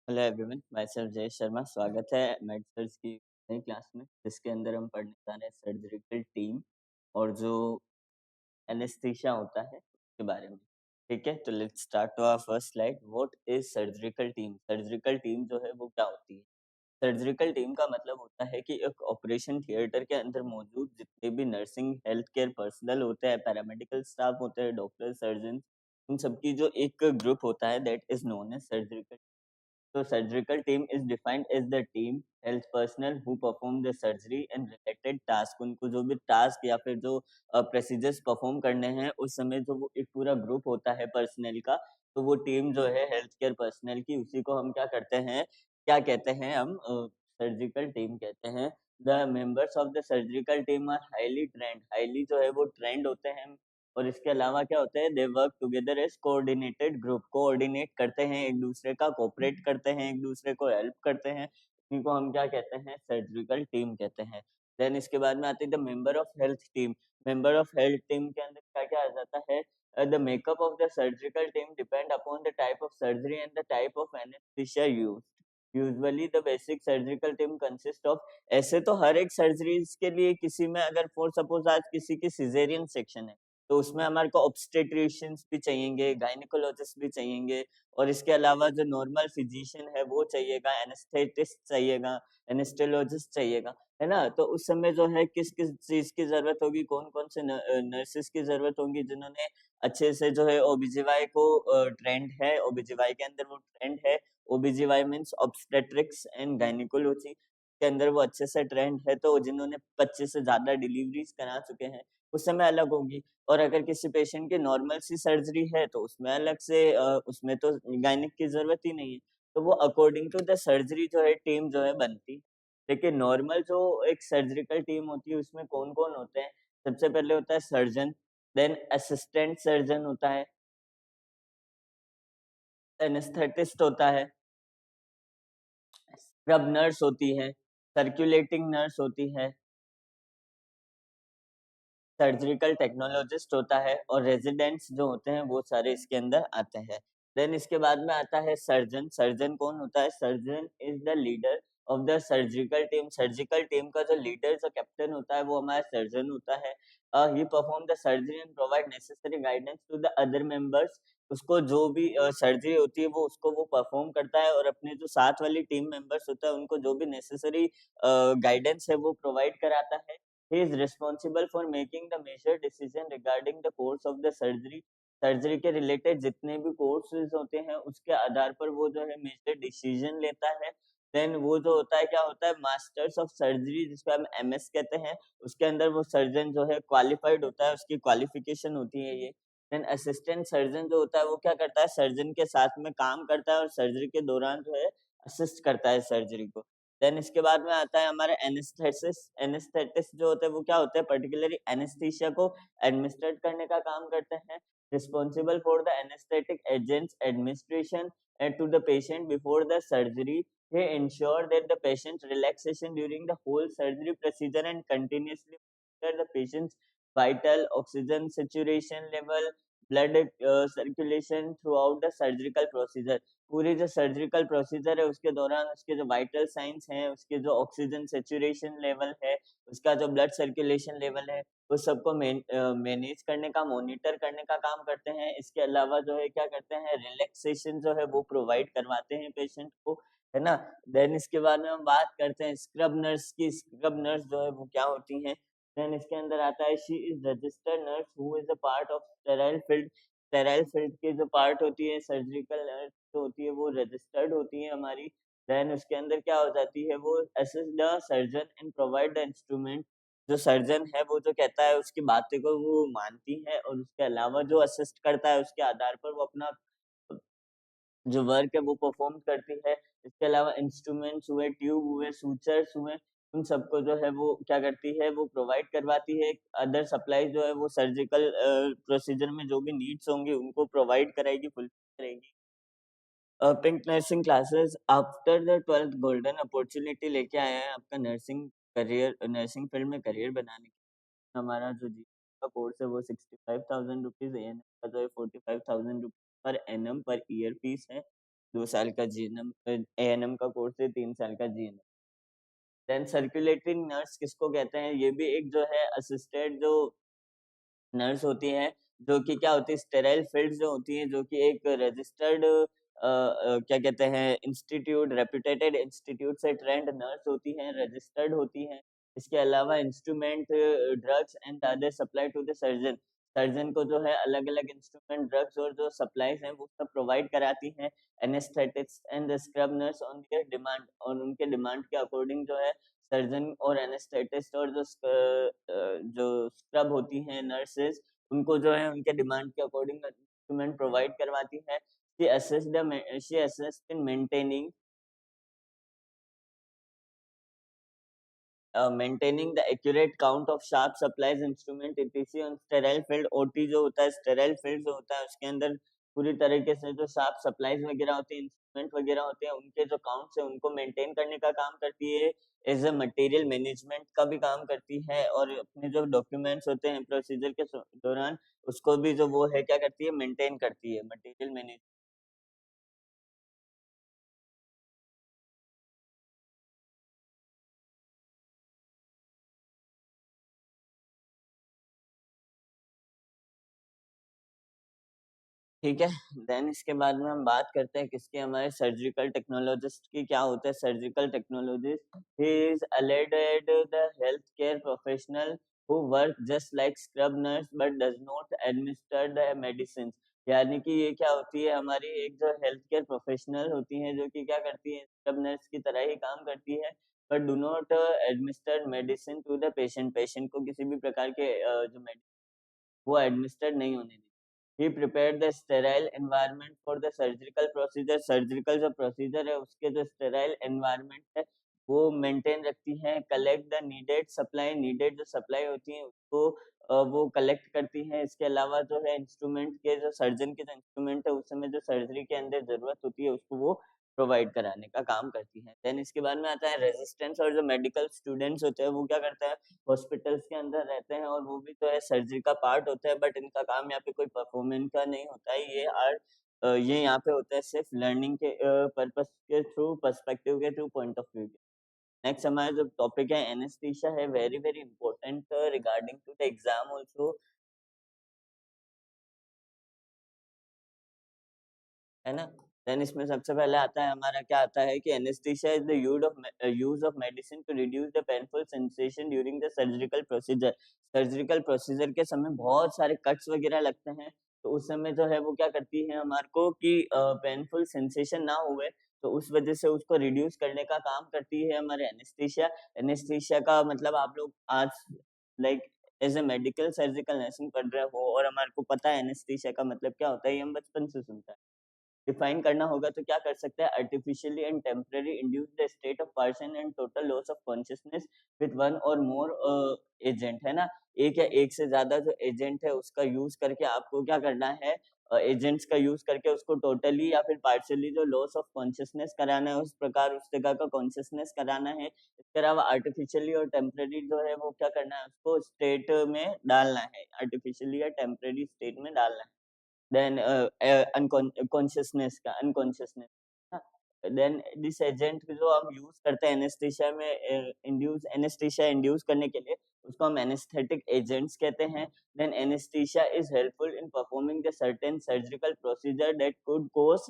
Hello everyone, my self जय शर्मा। स्वागत है मेडिकल्स की नई क्लास में, जिसके अंदर हम पढ़ने जा रहे हैं सर्जिकल टीम और जो एनेस्थीसिया होता है उसके बारे में। ठीक है, तो let's start to our first slide. What is surgical team? Surgical team जो है वो क्या होती है? सर्जिकल टीम का मतलब होता है कि एक ऑपरेशन थिएटर के अंदर मौजूद जितने भी नर्सिंग हेल्थ केयर पर्सनल होते हैं, पैरामेडिकल स्टाफ होते हैं, डॉक्टर, सर्जन, उन सबकी जो एक ग्रुप होता है, that is known as surgical. So surgical team is defined as the team health personnel who perform the surgery and related task। उनको जो भी टास्क या फिर जो प्रोसीजर्स परफॉर्म करने हैं उस समय जो वो एक पूरा ग्रुप होता है पर्सनल का, तो वो टीम जो है हेल्थ केयर पर्सनल की, उसी को हम क्या करते हैं, क्या कहते हैं, हम सर्जिकल टीम कहते हैं। The members of the surgical team are highly trained, highly जो है वो ट्रेंड होते हैं। और इसके अलावा क्या होता है, they work together as coordinated group, coordinate करते हैं एक दूसरे का, कोऑपरेट करते हैं एक दूसरे को, हेल्प करते हैं। इनको हम क्या कहते हैं, सर्जिकल टीम कहते हैं। देन इसके बाद में आती है the member of health team. Member of health team के अंदर क्या क्या आ जाता है, the makeup of the surgical team depend upon the type of surgery and the type of anaesthesia used. Usually the basic surgical team consist of, ऐसे तो हर एक surgeries के लिए किसी में अगर फॉर सपोज आज किसी की सिजेरियन सेक्शन है, तो उसमें हमारे को ऑब्स्टेट्रिशियंस भी चाहिएंगे, गायनिकोलॉजिस्ट भी चाहिएंगे, और इसके अलावा जो नॉर्मल फिजिशियन है वो चाहिएगा, एनेस्थेटिस्ट चाहिएगा, एनेस्थेलॉजिस्ट चाहिएगा, है ना। तो उस समय जो है किस किस चीज की जरूरत होगी, कौन कौन से नर्सेस की जरूरत होगी जिन्होंने अच्छे से जो है ओबीजीवाई को, ट्रेंड है ओबीजीवाई के अंदर, वो ट्रेंड है। OBGY means obstetrics and gynaecology के अंदर वो अच्छे से ट्रेंड है, तो जिन्होंने 25 से ज्यादा डिलीवरीज करा चुके हैं उस समय अलग होगी। और अगर किसी पेशेंट की नॉर्मल सी सर्जरी है तो उसमें अलग से उसमें तो गायनिक की जरूरत ही नहीं है, तो वो अकॉर्डिंग टू द सर्जरी जो है टीम जो है बनती। लेकिन नॉर्मल जो एक सर्जिकल टीम होती है उसमें कौन कौन होते हैं, सबसे पहले होता है सर्जन, देन असिस्टेंट सर्जन होता है, एनेस्थेटिस्ट होता है, स्क्रब नर्स होती है, सर्कुलेटिंग नर्स होती है, सर्जिकल टेक्नोलॉजिस्ट होता है, और रेजिडेंट्स जो होते हैं वो सारे इसके अंदर आते हैं। देन इसके बाद में आता है सर्जन। सर्जन कौन होता है? Surgeon is the leader of the surgical team. Surgical team का जो लीडर, जो कैप्टन होता है वो हमारा सर्जन होता है। He perform the surgery and provide necessary guidance to the other members. उसको जो भी सर्जरी होती है वो उसको वो परफॉर्म करता है, और अपने जो साथ वाली टीम मेंबर्स होता है उनको जो भी नेसेसरी गाइडेंस है वो प्रोवाइड कराता है। He is responsible for making the major decision regarding the course of the surgery। Surgery के रिलेटेड जितने भी कोर्सेज होते हैं उसके आधार पर वो जो है मेजर डिसीजन लेता है। देन वो जो होता है, क्या होता है, मास्टर्स ऑफ सर्जरी, जिसको हम एमएस कहते हैं, उसके अंदर वो सर्जन जो है क्वालिफाइड होता है, उसकी क्वालिफिकेशन होती है ये। देन असिस्टेंट सर्जन जो होता है वो क्या करता है, सर्जन के साथ में काम करता है और सर्जरी के दौरान जो है असिस्ट करता है सर्जरी को। देन इसके बाद में आता है हमारा एनेस्थेसिस। एनेस्थेटिस्ट जो होते हैं वो क्या होते हैं, पर्टिकुलरली एनेस्थीसिया को एडमिनिस्ट्रेट करने का काम करते हैं। Responsible for the anaesthetic agents administration and to the patient before the surgery. He ensure that the patient's relaxation during the whole surgery procedure and continuously monitor the patient's vital oxygen saturation level, blood circulation throughout the surgical procedure। पूरी जो surgical procedure है उसके दौरान उसके जो vital science हैं, उसके जो ऑक्सीजन सेचुरेशन लेवल है, उसका जो ब्लड सर्कुलेशन लेवल है, उस सबको मैनेज करने का, मॉनिटर करने का काम करते हैं। इसके अलावा जो है क्या करते हैं, रिलैक्सेशन जो है वो प्रोवाइड करवाते हैं पेशेंट को, है ना। देन इसके बाद में हम बात करते हैं स्क्रब नर्स की। स्क्रब नर्स जो है वो क्या होती हैं। देन इसके अंदर आता है she is registered nurse who is a part of sterile field. Sterile field की जो पार्ट होती है सर्जिकल नर्स जो होती है वो रजिस्टर्ड होती है हमारी। देन उसके अंदर क्या हो जाती है, वो assist the surgeon and provide the instrument. जो सर्जन है वो जो कहता है उसकी बातें को वो मानती है, और उसके अलावा जो असिस्ट करता है उसके आधार पर वो अपना जो वर्क है वो परफॉर्म करती है। इसके अलावा इंस्ट्रूमेंट्स हुए, ट्यूब हुए, सूचर्स हुए, उन सबको जो है वो क्या करती है, वो प्रोवाइड करवाती है। अदर सप्लाई जो है वो सर्जिकल प्रोसीजर में जो भी नीड्स होंगी उनको प्रोवाइड कराएगी, फुलफिल करेगी। Pink nursing classes after the 12th golden opportunity लेके आया है आपका नर्सिंग करियर, नर्सिंग फील्ड में करियर बनाने के। हमारा जो जी का कोर्स है वो 65,000 रुपीज, एएनएम का जो है 45,000 rupees per annum per year fees है। 2 साल का जीएनएम एएनएम का कोर्स है, 3 साल का जीएनएम। देन सर्कुलेटरी नर्स किसको कहते हैं? ये भी एक जो है असिस्टेड जो नर्स होती हैं, जो कि क्या होती है स्टेराइल फील्ड्स जो होती हैं, जो कि एक रजिस्टर्ड क्या कहते हैं इंस्टीट्यूट रेप्यूटेटेड इंस्टीट्यूट से ट्रेंड नर्स होती हैं, रजिस्टर्ड होती हैं। इसके अलावा instrument, drugs and other supply to the surgeon. Surgeon को जो है अलग-अलग इंस्ट्रूमेंट, ड्रग्स और जो सप्लाईज़ हैं वो सब प्रोवाइड कराती हैं। Anaesthetics and the scrub nurse on their demand, और उनके डिमांड के अकॉर्डिंग जो है सर्जन और एनेस्थेटिस्ट और जो स्क्रब होती हैं नर्सेस, उनको जो है उनके डिमांड के अकॉर्डिंग इंस्ट्रूमेंट प्रोवाइड करवाती हैं। She assist in maintaining maintaining the accurate count of sharp supplies instrument etc on sterile field. OT जो होता है स्टेराइल फील्ड जो होता है उसके अंदर पूरी तरीके से जो शार्प सप्लाइज वगैरह होते हैं, इंस्ट्रूमेंट वगैरह होते हैं, उनके जो काउंट्स है उनको मेंटेन करने का काम करती है। एज अ मटेरियल मैनेजमेंट का भी काम करती है, और अपने जो डॉक्यूमेंट्स होते हैं प्रोसीजर के दौरान उसको भी जो वो है क्या करती है मेंटेन करती है, मटेरियल मैनेज। ठीक है, देन इसके बाद में हम बात करते हैं किसकी, हमारे सर्जिकल टेक्नोलॉजिस्ट की। क्या होता है surgical technologist? He is allied the health care professional who work just like scrub nurse but does not administer the medicine. यानी कि ये क्या होती है, हमारी एक जो हेल्थ केयर प्रोफेशनल होती है जो कि क्या करती है स्क्रब नर्स की तरह ही काम करती है, but do not administer medicine to the patient. Patient को किसी भी प्रकार के जो मेडिसिन वो एडमिनिस्टर्ड नहीं होने दी। He prepared the sterile environment for the surgical procedure. Surgical जो प्रोसीजर है उसके जो स्टेराइल एनवायरनमेंट है वो मेंटेन रखती है। Collect the needed supply, needed जो सप्लाई होती है उसको वो कलेक्ट करती है। इसके अलावा जो है इंस्ट्रूमेंट के जो सर्जन के जो इंस्ट्रूमेंट है उस समय जो सर्जरी के अंदर जरूरत होती है उसको वो प्रोवाइड कराने का काम करती है। देन इसके बाद में आता है रेजिस्टेंस, और जो मेडिकल स्टूडेंट्स होते हैं वो क्या करते हैं हॉस्पिटल्स के अंदर रहते हैं, और वो भी तो है सर्जरी का पार्ट होता है, बट इनका काम यहाँ पे कोई परफॉर्मेंस का नहीं होता है। ये यहाँ पे होता है सिर्फ लर्निंग के पर्पस के थ्रू, पर्सपेक्टिव के थ्रू, पॉइंट ऑफ व्यू के। नेक्स्ट हमारा जो टॉपिक है एनेस्थीसिया है, very very important regarding to the exam also, है ना। देन इसमें सबसे पहले आता है हमारा क्या आता है कि anaesthesia is the use of medicine to reduce the painful sensation during the surgical procedure. Surgical procedure के समय बहुत सारे कट्स वगैरह लगते हैं, तो उस समय जो है वो क्या करती है हमारे को कि पेनफुल सेंसेशन ना हुए, तो उस वजह से उसको रिड्यूस करने का काम करती है हमारे एनेस्थीसिया। एनेस्थीसिया का मतलब आप लोग आज like as a medical surgical nursing पढ़ रहे हो और हमारे को पता है एनेस्थीसिया का मतलब क्या होता है, ये हम बचपन से सुनते हैं। डिफाइन करना होगा तो क्या कर सकते हैं, artificially and temporary induce the state of person and total loss of consciousness with one और मोर एजेंट, है ना। एक या एक से ज्यादा जो एजेंट है उसका यूज करके आपको क्या करना है, एजेंट्स का यूज करके उसको टोटली या फिर पार्शियली जो लॉस ऑफ कॉन्शियसनेस कराना है, उस प्रकार उस जगह का कॉन्शियसनेस कराना है। इसके अलावा आर्टिफिशियली और टेम्पररी जो है वो क्या करना है, उसको स्टेट में डालना है, आर्टिफिशियली या टेम्पररी स्टेट में डालना है। देन कॉन्शियसनेस का अनकॉन्शियसनेस, देन दिस एजेंट जो हम यूज करते हैं एनेस्थीसिया में, इंड्यूस एनेस्थीसिया इंड्यूस करने के लिए उसको हम एनेस्थेटिक एजेंट्स कहते हैं। Then anaesthesia is helpful in performing the certain surgical procedure that could cause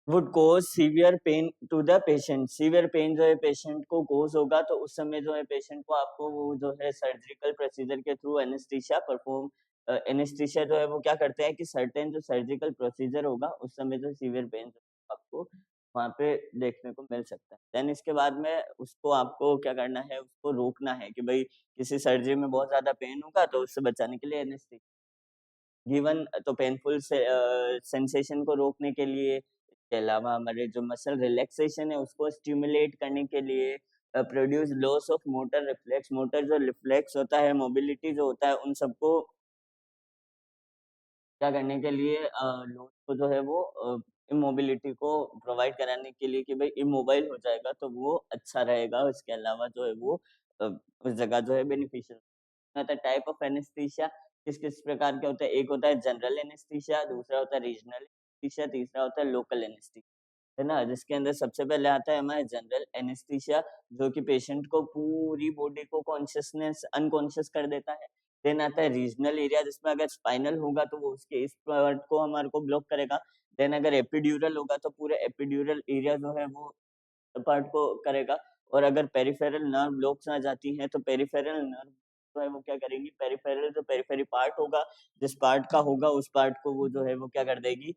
would cause severe pain to the patient. Severe pain जो है पेशेंट को कॉज होगा, तो उस समय जो है पेशेंट को आपको वो जो है सर्जिकल प्रोसीजर के थ्रू एनेस्थीसिया परफॉर्म, एनेस्थीसिया जो है वो क्या करते हैं कि सर्टेन जो सर्जिकल प्रोसीजर होगा उस समय जो सीवियर पेन आपको वहाँ पे देखने को मिल सकता है। देन इसके बाद में उसको आपको क्या करना है, उसको रोकना है कि भाई किसी सर्जरी में बहुत ज्यादा पेन होगा तो उससे बचाने के लिए एनेस्थीसिया गिवन, तो पेनफुल से सेंसेशन को रोकने के लिए, इसके अलावा हमारे जो मसल रिलैक्सेशन है उसको स्टिमुलेट करने के लिए, produce loss of motor reflex, motor जो रिफ्लेक्स होता है, मोबिलिटी जो होता है, उन सबको क्या करने के लिए, लोगों को जो है वो इमोबिलिटी को प्रोवाइड कराने के लिए कि भाई इमोबाइल हो जाएगा तो वो अच्छा रहेगा। इसके अलावा जो है वो उस जगह जो है बेनिफिशियल होता है। टाइप ऑफ एनेस्थीसिया किस किस प्रकार के होते हैं, एक होता है जनरल एनेस्थीसिया, दूसरा होता है रीजनल एनेस्थीसिया, तीसरा होता है लोकल एनेस्थीसिया। है ना? जिसके अंदर सबसे पहले आता है हमारा जनरल एनेस्थीसिया, जो कि पेशेंट को पूरी बॉडी को कॉन्शियसनेस अनकॉन्शियस कर देता है। देन आता है रीजनल एरिया, जिसमें अगर स्पाइनल होगा तो वो उसके इस पार्ट को हमारे को ब्लॉक करेगा। देन अगर एपिड्यूरल होगा तो पूरे एपिड्यूरल एरिया जो है वो पार्ट को करेगा। और अगर पेरिफेरल नर्व ब्लॉक्स आ जाती हैं तो पेरिफेरल नर्व जो है वो क्या करेगी, पेरिफेरल जो पेरिफेरी पार्ट होगा, जिस पार्ट का होगा उस पार्ट को वो जो है वो क्या कर देगी,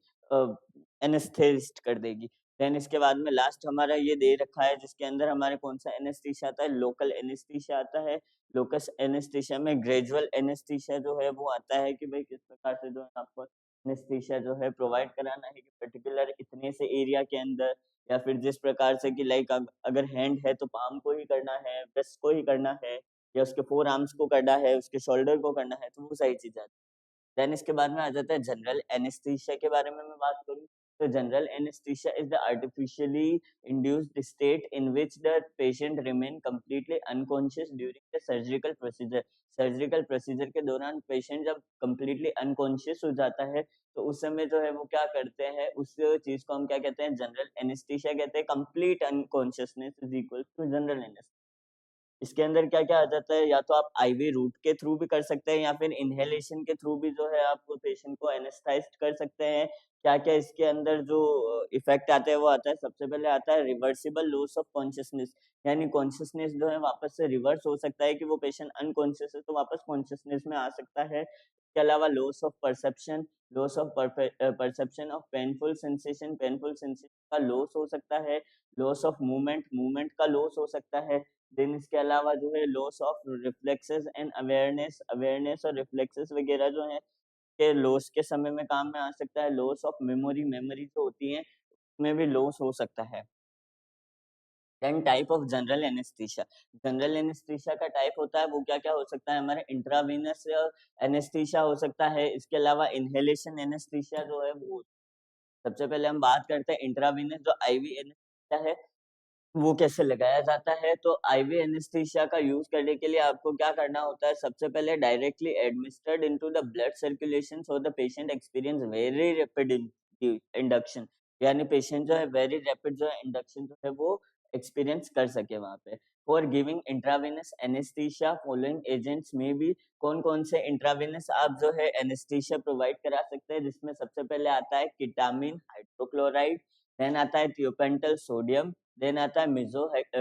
एनेस्थेसिस्ट कर देगी। देन इसके बाद में लास्ट हमारा ये दे रखा है, जिसके अंदर हमारे कौन सा एनेस्थीसिया आता है, लोकल एनेस्थीसिया आता है। लोकस एनेस्थीसिया में ग्रेजुअल एनेस्थीसिया जो है वो आता है कि भाई किस प्रकार से जो है आपको एनेस्थीसिया जो है प्रोवाइड कराना है कि पर्टिकुलर इतने से एरिया के अंदर, या फिर जिस प्रकार से कि लाइक अगर हैंड है तो पाम को ही करना है, ब्रेस्ट को ही करना है, या उसके फोर आर्म्स को करना है, उसके शोल्डर को करना है, तो वो सारी चीजें। देन इसके बाद में आ जाता है जनरल एनेस्थीसिया के बारे में मैं बात करूँ, तो general anaesthesia is the artificially induced state in which the patient remain completely unconscious during the surgical procedure. Surgical procedure के दौरान पेशेंट जब कंप्लीटली अनकॉन्शियस हो जाता है, तो उस समय जो है वो क्या करते हैं, उस चीज को हम क्या कहते हैं, जनरल एनेस्थीसिया कहते हैं। Complete unconsciousness is equal to general anaesthesia. इसके अंदर क्या-क्या आ जाता है, या तो आप आईवी रूट के थ्रू भी कर सकते हैं, या फिर इन्हेलेशन के थ्रू भी जो है आप पेशेंट को एनेस्थाइज्ड कर सकते हैं। क्या-क्या इसके अंदर जो इफ़ेक्ट आते हैं वो आता है, सबसे पहले आता है रिवर्सिबल लॉस ऑफ कॉन्शसनेस, यानी कॉन्शसनेस जो है वापस से रिवर्स हो सकता है कि वो पेशेंट अनकॉन्शियस है तो वापस कॉन्शसनेस में आ सकता है। इसके अलावा loss of perception, loss of perception of painful sensation का लॉस हो सकता है। लॉस ऑफ मूवमेंट, मूवमेंट का लॉस हो सकता है। देन इसके अलावा जो है loss of reflexes and awareness, awareness और रिफ्लेक्सेस वगैरह जो है के लॉस के समय में काम में आ सकता है। लॉस ऑफ मेमोरी, मेमोरी जो होती है उसमें भी लॉस हो सकता है। Then type of general anaesthesia, general anaesthesia का टाइप होता है वो क्या-क्या हो सकता है, हमारे इंट्रावेनस एनेस्थीसिया हो सकता है। इसके अलावा इन्हेलेशन एनेस्थीसिया जो है वो, सबसे पहले हम बात करते हैं इंट्रावेनस जो आईवी एनेस्थीसिया है वो कैसे लगाया जाता है। तो आईवी एनेस्थीसिया का यूज करने के लिए आपको क्या करना होता है, सबसे पहले directly administered into the blood circulation so the patient experience very rapid induction, यानी पेशेंट जो है वेरी रैपिड जो है इंडक्शन जो है वो एक्सपीरियंस कर सके वहां पे। For giving intravenous anaesthesia following agents में भी, कौन कौन से इंट्रावेनस आप जो है एनेस्थीसिया प्रोवाइड करा सकते हैं, जिसमें सबसे पहले आता है किटामिन हाइड्रोक्लोराइड, देन आता है थियोपेंटल सोडियम, देन आता है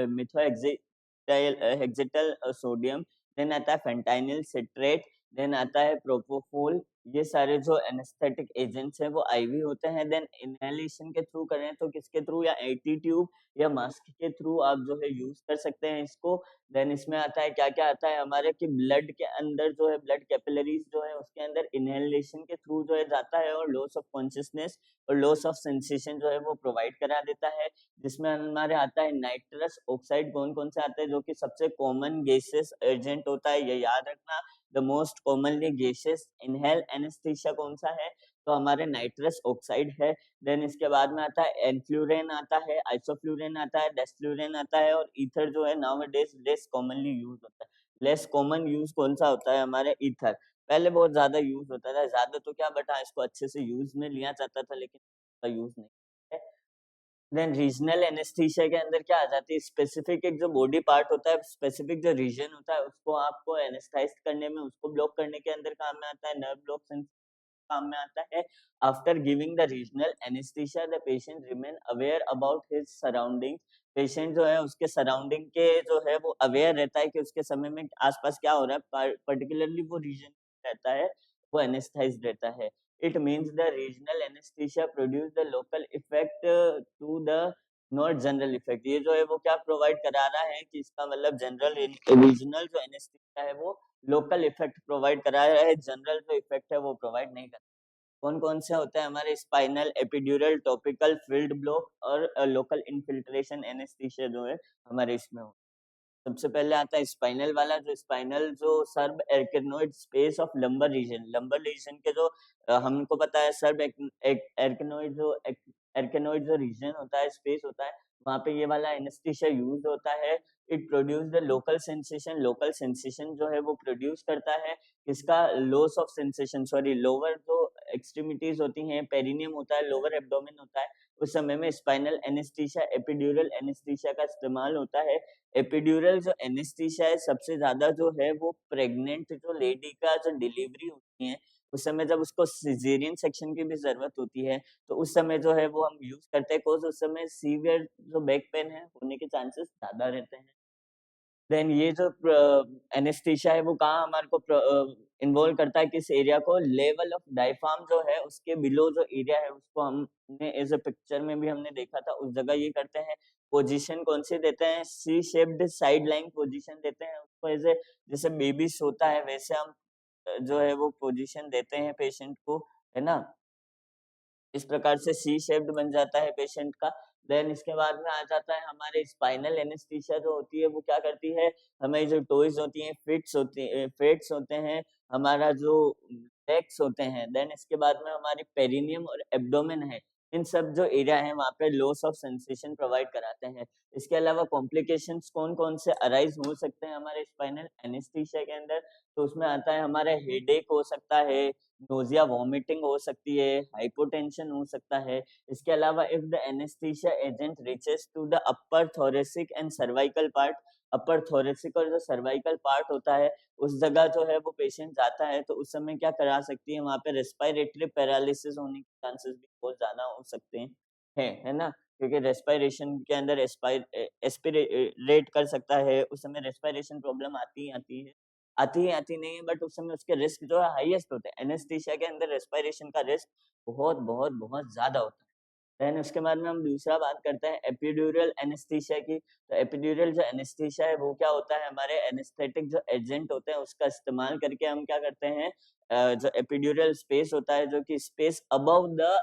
मिथोहेक्सिटाइल हेक्सिटल सोडियम, देन आता है फेंटाइनिल सिट्रेट, देन आता है प्रोपोफोल। ये सारे जो एनेस्थेटिक एजेंट्स हैं वो आईवी होते हैं। देन इनहेलेशन के थ्रू करें तो किसके थ्रू, या एटी ट्यूब या मास्क के थ्रू आप जो है यूज कर सकते हैं इसको। देन इसमें आता है क्या-क्या आता है हमारे कि ब्लड के अंदर जो है ब्लड कैपिलरीज जो है उसके अंदर इनहेलेशन के थ्रू जो है जाता है और लॉस ऑफ कॉन्शियसनेस और लॉस ऑफ सेंसेशन जो है वो प्रोवाइड करा देता है। जिसमें हमारे आता है नाइट्रस ऑक्साइड, कौन-कौन से आते हैं, जो कि सबसे कॉमन गैसेस एजेंट होता है, ये याद रखना। The most commonly gases inhale anaesthesia कौन सा है, तो हमारे नाइट्रस ऑक्साइड है। देन इसके बाद में आता है एनफ्लुरेन आता है, आइसोफ्लुरेन आता है, डेस्फ्लुरेन आता है, और ईथर जो है नाउअडेज लेस कॉमनली यूज होता है। लेस कॉमन यूज कौन सा होता है, हमारे ईथर। पहले बहुत ज्यादा यूज होता था, ज्यादा तो क्या बट हाँ इसको अच्छे से यूज में लिया जाता था, लेकिन इसका यूज नहीं है। देन रीजनल एनेस्थीसिया के अंदर क्या आ जाती है, स्पेसिफिक एक जो बॉडी पार्ट होता है, स्पेसिफिक जो रीजन होता है उसको आपको एनेस्थाइज करने में, उसको ब्लॉक करने के अंदर काम में आता है। नर्व ब्लॉक काम में आता है। After giving the regional anaesthesia the patient remain aware about his surrounding, patient जो है उसके सराउंडिंग के जो है वो अवेयर रहता है कि उसके समय में आसपास क्या हो रहा है, पर्टिकुलरली वो रीजन रहता है, वो एनेस्थाइज्ड रहता है। It means the regional anaesthesia produce the local effect to the not general effect, ये जो है वो क्या प्रोवाइड करा रहा है कि इसका मतलब जनरल रीजनल जो एनेस्थीसिया है वो लोकल इफेक्ट प्रोवाइड करा रहा है, जनरल जो इफेक्ट है वो प्रोवाइड नहीं कर। कौन-कौन से होते हैं हमारे, spinal, epidural, topical, field block और लोकल इन्फिल्ट्रेशन एनेस्थीसिया जो है हमारे इसमें हो। सबसे पहले आता है स्पाइनल वाला, जो स्पाइनल जो subarachnoid space of lumbar region, lumbar region के जो हमको पता है सर्ब एर्केनोइड जो एर्केनोइड जो रीजन होता है, स्पेस होता है, वहाँ पे ये वाला एनेस्थीसिया यूज होता है। It produce the local sensation, local sensation जो है वो प्रोड्यूस करता है। इसका loss of sensation, sorry lower जो एक्सट्रीमिटीज होती हैं, पेरिनियम होता है, लोअर एब्डोमेन होता है, उस समय में स्पाइनल एनेस्थीसिया, एपिड्यूरल एनेस्थीसिया का इस्तेमाल होता है। एपिड्यूरल जो एनेस्थीसिया है सबसे ज्यादा जो है वो प्रेग्नेंट जो लेडी का जो डिलीवरी होती है उस समय जब उसको सिजेरियन सेक्शन की भी जरूरत होती है तो उस समय जो है वो हम यूज करते हैं, बिकॉज उस समय सीवियर जो बैक पेन है होने के चांसेस ज्यादा रहते हैं। देन ये जो एनेस्थीसिया है वो कहाँ हमारे को इन्वॉल्व करता है, किस एरिया को, लेवल ऑफ डायफ्राम जो है उसके बिलो जो एरिया है उसको हमने एज ए पिक्चर में भी हमने देखा था, उस जगह ये करते हैं। पोजीशन कौन सी देते हैं, C shaped side line position देते हैं उसको, एज ए जैसे बेबी सोता है वैसे हम जो है वो पोजीशन देते हैं पेशेंट को, है ना। इस प्रकार से सी शेप्ड बन जाता है पेशेंट का। देन इसके बाद में आ जाता है हमारे स्पाइनल एनेस्थीसिया जो होती है वो क्या करती है, हमें जो टॉयज होती हैं, फेट्स होते हैं, हमारा जो लेग्स होते हैं, देन इसके बाद में हमारी पेरिनियम और एब्डोमेन है, इन सब जो एरिया है वहाँ पे लॉस ऑफ सेंसेशन प्रोवाइड कराते हैं। इसके अलावा कॉम्प्लिकेशंस कौन कौन से अराइज हो सकते हैं हमारे स्पाइनल एनेस्थीसिया के अंदर, तो उसमें आता है हमारा हेडेक हो सकता है, नोजिया वॉमिटिंग हो सकती है, हाइपोटेंशन हो सकता है। इसके अलावा if the anaesthesia agent reaches to the upper thoracic and cervical part, upper thoracic और जो सर्वाइकल पार्ट होता है उस जगह जो है वो पेशेंट जाता है तो उस समय क्या करा सकती है, वहाँ पे रेस्पिरेटरी पैरालिसिस होने के चांसेस भी बहुत ज्यादा हो सकते हैं, है ना। क्योंकि रेस्पिरेशन के अंदर एस्पिरेट कर सकता है, उस समय रेस्पिरेशन प्रॉब्लम आती ही नहीं है, बट उस समय उसके रिस्क जो है हाईएस्ट होते हैं। एनेस्थीसिया के अंदर रेस्पिरेशन का रिस्क बहुत बहुत बहुत ज्यादा होता है। देन उसके बाद में हम दूसरा बात करते हैं एपिड्यूरल एनेस्थीसिया की। तो एपिड्यूरल जो एनेस्थीसिया है वो क्या होता है, हमारे एनेस्थेटिक जो एजेंट होते हैं उसका इस्तेमाल करके हम क्या करते हैं, जो एपिड्यूरल स्पेस होता है जो कि स्पेस अबव द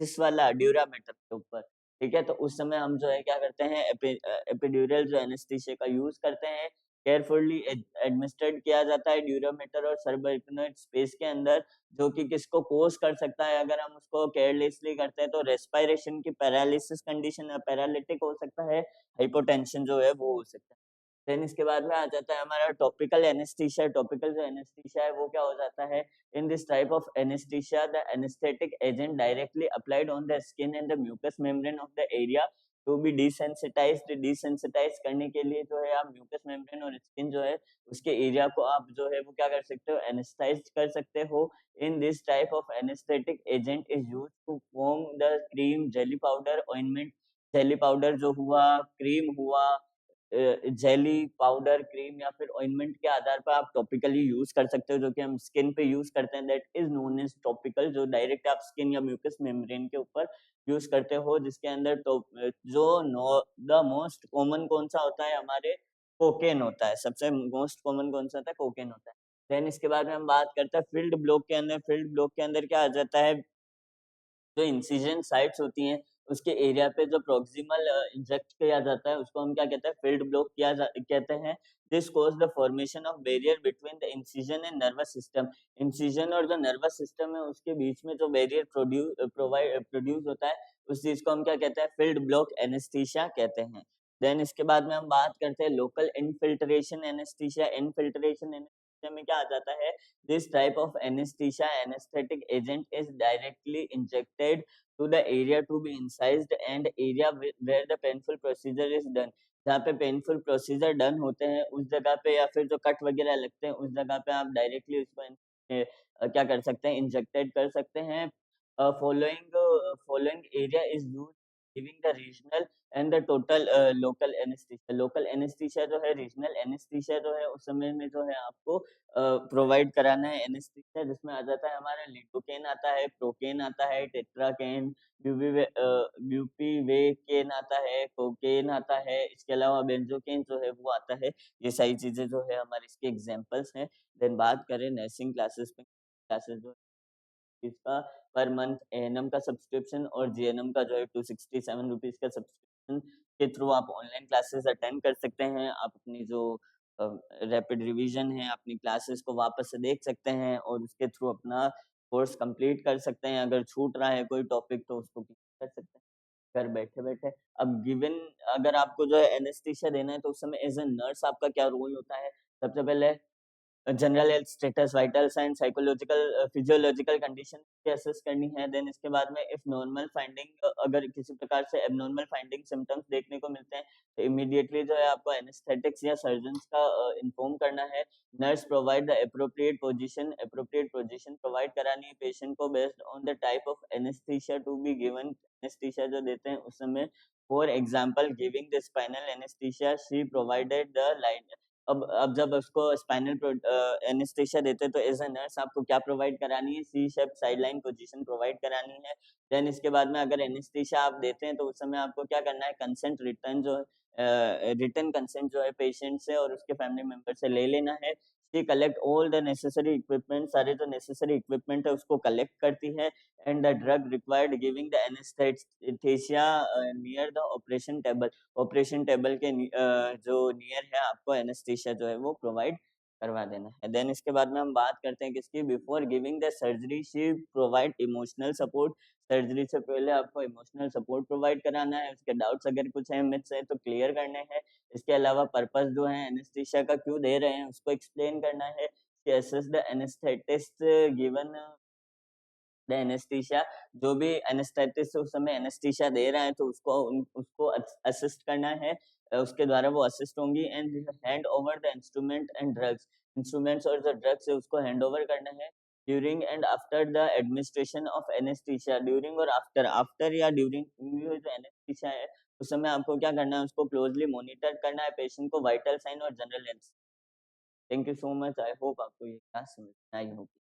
इस वाला ड्यूरामीटर के ऊपर, ठीक है। तो उस समय हम जो है क्या करते हैं, एपिड्यूरल जो एनेस्थीसिया का यूज करते हैं, केयरफुली एडमिनिस्ट्रेट किया जाता है ड्यूरामीटर और सर्बाइक्नोइड स्पेस के अंदर, जो कि किसको कोज कर सकता है अगर हम उसको केयरलेसली करते हैं तो रेस्पिरेशन की पैरालिसिस कंडीशन, पैरालिटिक हो सकता है, हाइपोटेंशन जो है वो हो सकता है। देन इसके बाद में आ जाता है हमारा टॉपिकल एनेस्थीसिया। टॉपिकल जो एनेस्थीसिया है वो क्या हो जाता है, in this type of anesthesia the anesthetic agent directly applied on the skin and the mucous membrane of the area to be desensitized। desensitize करने के लिए जो है आप mucous membrane और skin जो है उसके एरिया को आप जो है वो क्या कर सकते हो, anesthetize कर सकते हो। in this type of anesthetic agent is used to form the cream, jelly powder, ointment। Jelly powder जो हुआ, क्रीम हुआ, जेली पाउडर, क्रीम या फिर ऑइंटमेंट के आधार पर आप टॉपिकली यूज कर सकते हो, जो कि हम स्किन पे यूज करते हैं, that is known as topical, जो डायरेक्ट आप स्किन या म्यूकस मेम्ब्रेन के ऊपर यूज करते हो, जिसके अंदर जो द मोस्ट कॉमन कौन सा होता है हमारे, कोकेन होता है। सबसे मोस्ट कॉमन कौन सा होता है, कोकेन होता है। देन इसके बाद में हम बात करते हैं फील्ड ब्लॉक के अंदर। फील्ड ब्लॉक के अंदर क्या आ जाता है, जो इंसिजन साइट्स होती हैं उसके एरिया पे जो प्रोक्सिमल इंजेक्ट किया जाता है उसको हम क्या कहते हैं, फील्ड ब्लॉक कहते हैं। This cause the formation of barrier between the incision and nervous system. Incision और जो नर्वस सिस्टम है उसके बीच में जो बैरियर प्रोड्यूस होता है उस चीज को हम क्या कहते हैं, फील्ड ब्लॉक एनेस्थीसिया कहते हैं। देन इसके बाद में हम बात करते हैं local infiltration anaesthesia. Infiltration anaesthesia में क्या आ जाता है, this type of anesthesia anesthetic agent is directly injected to the area to be incised and area where the painful procedure is done। जहाँ पे पेनफुल प्रोसीजर डन होते हैं उस जगह पे या फिर जो कट वगैरह लगते हैं उस जगह पे आप डायरेक्टली उसको क्या कर सकते हैं, इंजेक्टेड कर सकते हैं। Following area is used giving the regional and the total local anaesthesia. Local anaesthesia जो है, रीजनल एनेस्थीसिया जो है उस समय में जो है आपको प्रोवाइड कराना है एनेस्थीसिया, जिसमें आ जाता है हमारा लिडोकेन आता है, प्रोकेन आता है, टेट्राकेन, ब्यूपीवेकेन आता है, कोकेन आता है, इसके अलावा बेंजोकेन जो है वो आता है। ये सारी चीजें जो है हमारे इसके एग्जांपल्स हैं। देन बात करें नर्सिंग क्लासेस में, क्लासेस जो इसका पर मंथ एएनएम का सब्सक्रिप्शन और जीएनएम का जो है 267 रुपीज का सब्सक्रिप्शन के थ्रू आप ऑनलाइन क्लासेस अटेंड कर सकते हैं। आप अपनी जो रैपिड रिवीजन है अपनी क्लासेस को वापस से देख सकते हैं और उसके थ्रू अपना कोर्स कंप्लीट कर सकते हैं। अगर छूट रहा है कोई टॉपिक तो उसको क्लियर कर सकते हैं घर बैठे बैठे। अब गिवन अगर आपको जो है एनेस्थीसिया देना है तो उस समय एज ए नर्स आपका क्या रोल होता है, सबसे पहले general health status, vital sign, psychological physiological condition की असेस करनी है। देन इसके बाद में इफ नॉर्मल फाइंडिंग, अगर किसी प्रकार से एबनॉर्मल फाइंडिंग सिम्टम्स देखने को मिलते हैं तो इमीडिएटली जो है आपको एनेस्थेटिक्स या सर्जन्स का इन्फॉर्म करना है। Nurse provide the appropriate position provide करानी है पेशेंट को based on the type of anaesthesia to be given. Anaesthesia जो देते हैं उस समय, for example giving the spinal anaesthesia she provided the light. अब जब उसको स्पाइनल एनेस्थीसिया देते हैं तो एज अ नर्स आपको क्या प्रोवाइड करानी है? सी शेप साइडलाइन पोजीशन प्रोवाइड करानी है। देन इसके बाद में अगर एनेस्थीसिया आप देते हैं तो उस समय आपको क्या करना है? कंसेंट रिटर्न जो है, रिटन कंसेंट जो है पेशेंट से और उसके फैमिली मेंबर से ले लेना है। She collect all the necessary equipment, सारे जो नेसेसरी इक्विपमेंट है उसको कलेक्ट करती है। And the drug required giving the anaesthesia near the operation table. Operation table के जो नियर है आपको एनेस्थीसिया जो है वो प्रोवाइड करवा देना है। देन इसके बाद में हम बात करते हैं किसकी? Before giving the surgery she provide emotional support. Surgery से पहले आपको इमोशनल सपोर्ट प्रोवाइड कराना है। उसके डाउट्स अगर कुछ है, मिथ्स है तो क्लियर करने हैं। इसके अलावा पर्पस जो है एनेस्थीसिया का क्यों दे रहे हैं उसको एक्सप्लेन करना है। Assess the anaesthetist given the anaesthesia. जो भी एनेस्थेटिस्ट उस समय एनेस्थीसिया दे रहा है तो उसको असिस्ट करना है। उसके द्वारा वो असिस्ट होंगी। And hand over the instrument and drugs. Instruments और जो ड्रग्स है उसको हैंड ओवर करना है। During and after the administration of anaesthesia. During और आफ्टर या ड्यूरिंग जो एनेस्थीसिया है उस समय आपको क्या करना है? उसको क्लोजली मॉनिटर करना है पेशेंट को, वाइटल साइन और general health. Thank you so much. I hope आपको ये क्लास समझ में आई होगी।